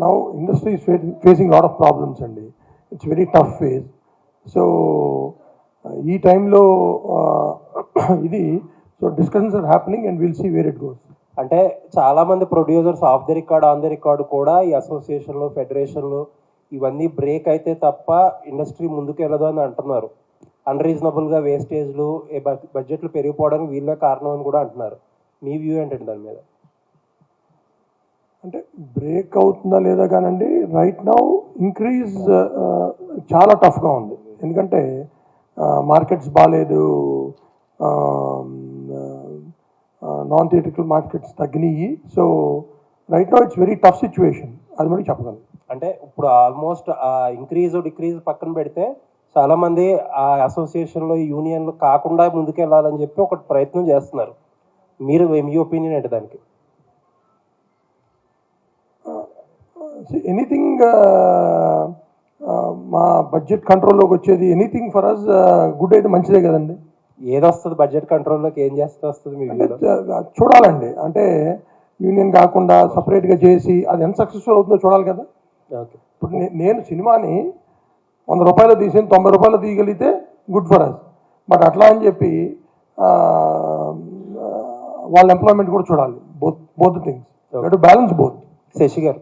now industry is facing a lot of problems and it's very tough phase. So ఈ టైంలో ఇది so discussions are happening and will see where it goes. అంటే చాలామంది producers off the record on the record కూడా ఈ అసోసియేషన్లు ఫెడరేషన్లు ఇవన్నీ break అయితే తప్ప ఇండస్ట్రీ ముందుకు వెళ్ళదు అని అంటున్నారు. అన్రీజనబుల్గా వేస్టేజ్లు బడ్జెట్లు పెరిగిపోవడానికి వీళ్ళే కారణం అని కూడా అంటున్నారు. మీ వ్యూ ఏంటంటే దాని మీద? అంటే బ్రేక్ అవుతుందా లేదా కానండి, రైట్ నౌ ఇంక్రీజ్ చాలా టఫ్గా ఉంది. ఎందుకంటే మార్కెట్స్ బాగాలేదు, నాన్ థియేట్రికల్ మార్కెట్స్ తగ్గినాయి. So right now it's very tough situation, అది మనకి చెప్పగలను. అంటే ఇప్పుడు ఆల్మోస్ట్ ఇంక్రీజ్ డిక్రీజ్ పక్కన పెడితే చాలామంది ఆ అసోసియేషన్లో యూనియన్లు కాకుండా ముందుకెళ్ళాలని చెప్పి ఒక ప్రయత్నం చేస్తున్నారు. మీరు మీ ఒపీనియన్ ఏంటి దానికి? ఎనీథింగ్ మా బడ్జెట్ కంట్రోల్లోకి వచ్చేది ఎనీథింగ్ ఫర్ అస్ గుడ్ అయితే మంచిదే కదండి. ఏది వస్తుంది బడ్జెట్ కంట్రోల్లోకి, ఏం చేస్తే వస్తుంది మీ చూడాలండి. అంటే యూనియన్ కాకుండా సపరేట్గా చేసి అది ఎంత సక్సెస్ఫుల్ అవుతుందో చూడాలి కదా. ఓకే, ఇప్పుడు నేను సినిమాని 100 రూపాయలు తీసి 90 రూపాయలు తీయగలిగితే గుడ్ ఫర్ అస్. బట్ అట్లా అని చెప్పి వాళ్ళ ఎంప్లాయ్మెంట్ కూడా చూడాలి. Both things, balance both. Sashi గారు,